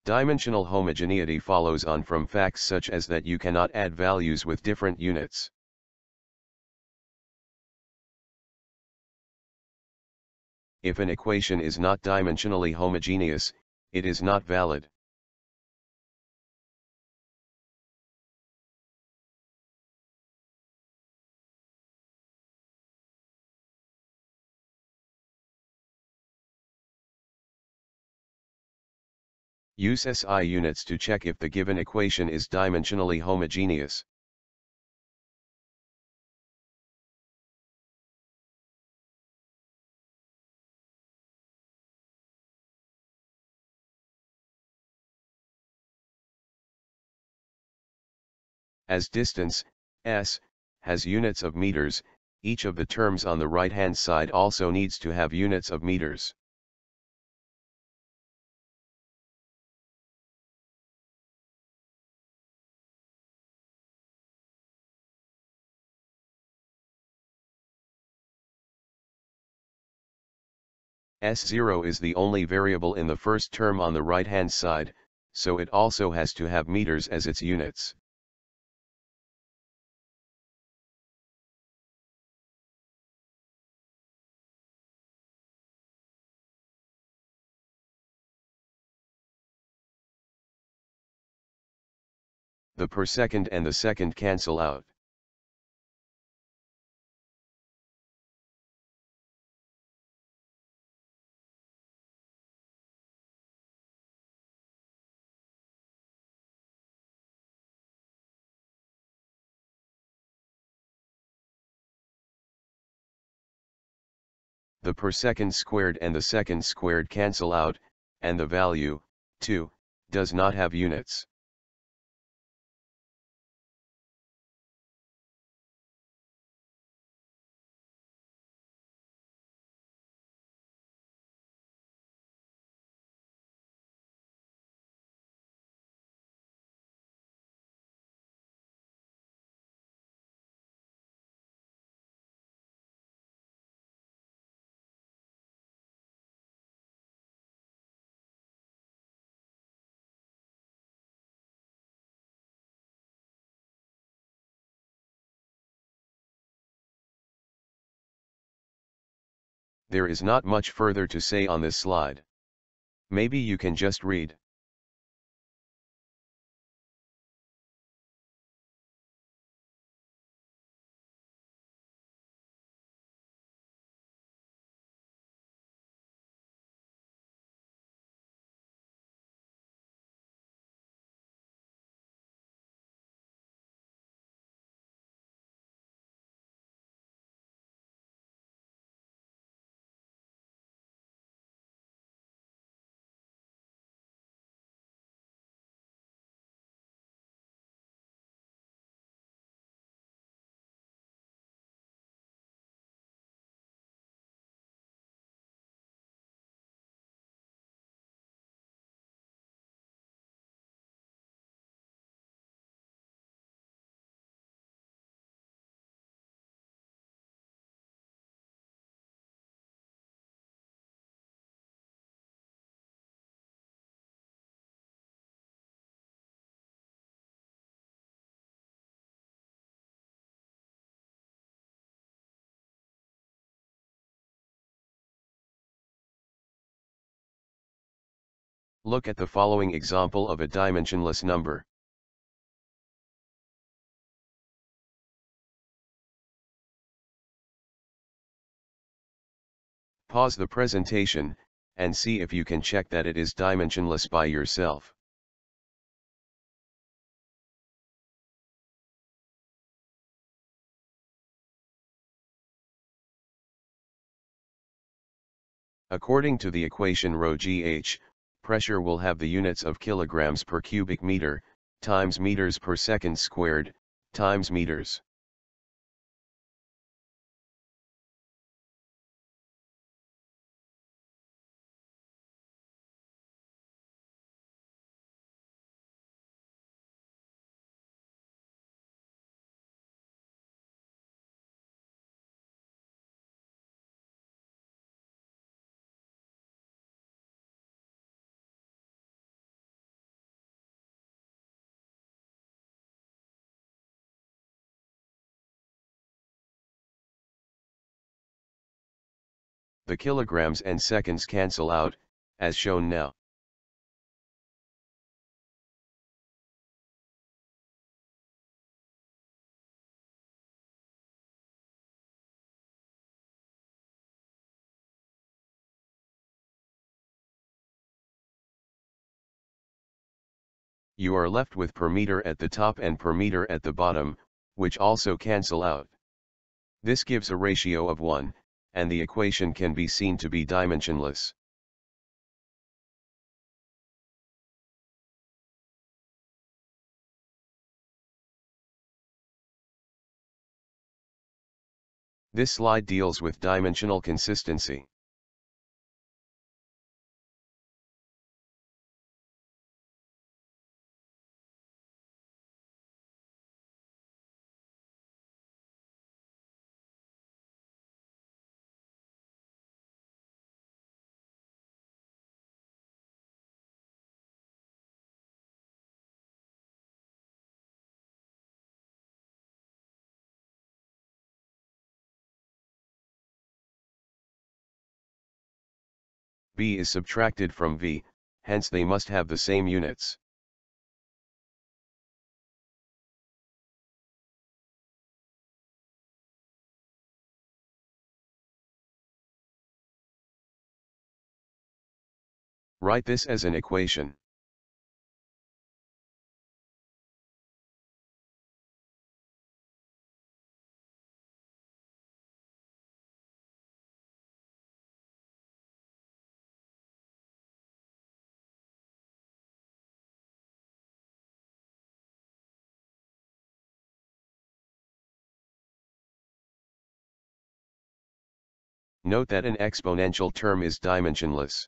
Dimensional homogeneity follows on from facts such as that you cannot add values with different units. If an equation is not dimensionally homogeneous, it is not valid. Use SI units to check if the given equation is dimensionally homogeneous. As distance, s, has units of meters, each of the terms on the right-hand side also needs to have units of meters. S0 is the only variable in the first term on the right-hand side, so it also has to have meters as its units. The per second and the second cancel out. The per second squared and the second squared cancel out, and the value, 2, does not have units. There is not much further to say on this slide. Maybe you can just read. Look at the following example of a dimensionless number. Pause the presentation, and see if you can check that it is dimensionless by yourself. According to the equation ρgh, pressure will have the units of kilograms per cubic meter, times meters per second squared, times meters. The kilograms and seconds cancel out, as shown now. You are left with per meter at the top and per meter at the bottom, which also cancel out. This gives a ratio of 1, and the equation can be seen to be dimensionless. This slide deals with dimensional consistency. B is subtracted from V, hence they must have the same units. Write this as an equation. Note that an exponential term is dimensionless.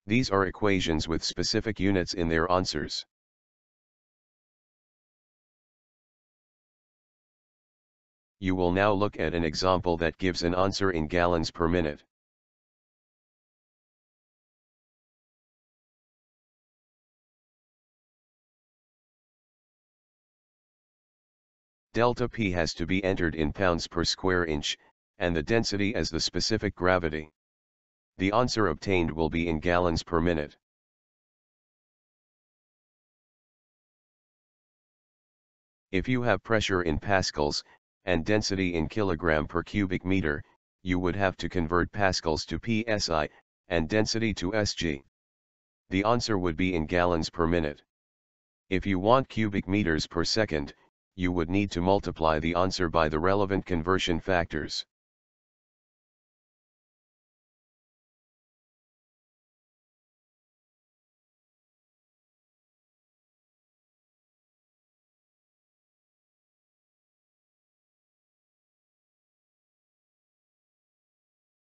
These are equations with specific units in their answers. You will now look at an example that gives an answer in gallons per minute. Delta P has to be entered in pounds per square inch, and the density as the specific gravity. The answer obtained will be in gallons per minute. If you have pressure in pascals, and density in kilogram per cubic meter, you would have to convert pascals to psi, and density to sg. The answer would be in gallons per minute. If you want cubic meters per second, you would need to multiply the answer by the relevant conversion factors.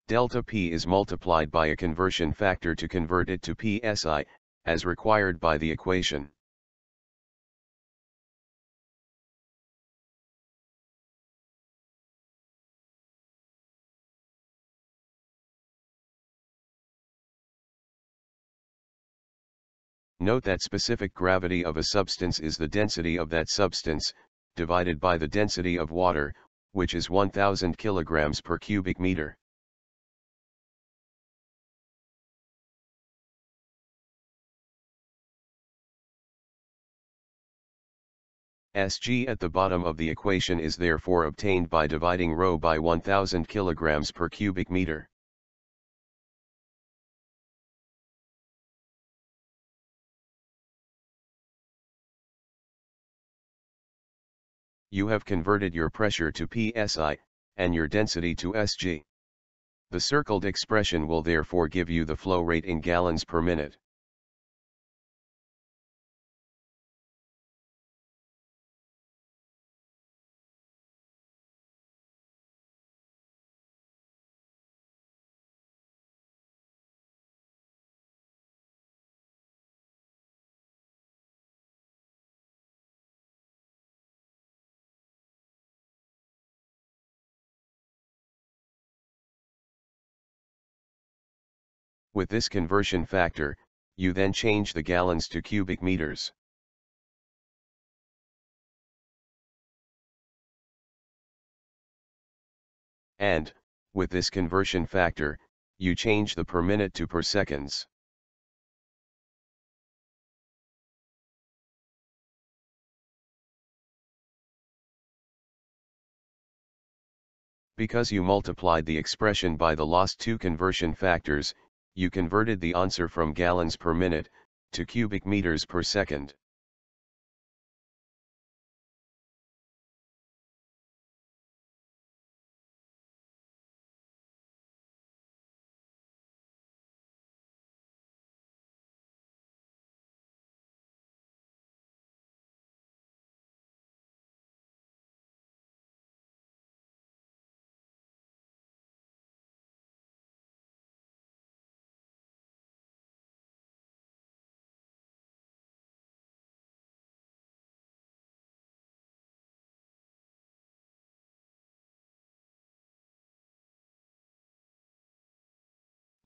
Delta P is multiplied by a conversion factor to convert it to psi, as required by the equation. Note that specific gravity of a substance is the density of that substance, divided by the density of water, which is 1000 kilograms per cubic meter. Sg at the bottom of the equation is therefore obtained by dividing ρ by 1000 kilograms per cubic meter. You have converted your pressure to psi, and your density to Sg. The circled expression will therefore give you the flow rate in gallons per minute. With this conversion factor, you then change the gallons to cubic meters. And, with this conversion factor, you change the per minute to per seconds. Because you multiplied the expression by the lost two conversion factors, you converted the answer from gallons per minute to cubic meters per second.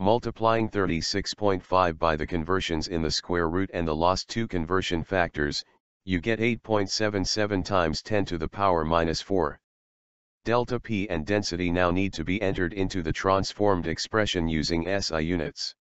Multiplying 36.5 by the conversions in the square root and the lost two conversion factors, you get 8.77 times 10 to the power minus 4. Delta P and density now need to be entered into the transformed expression using SI units.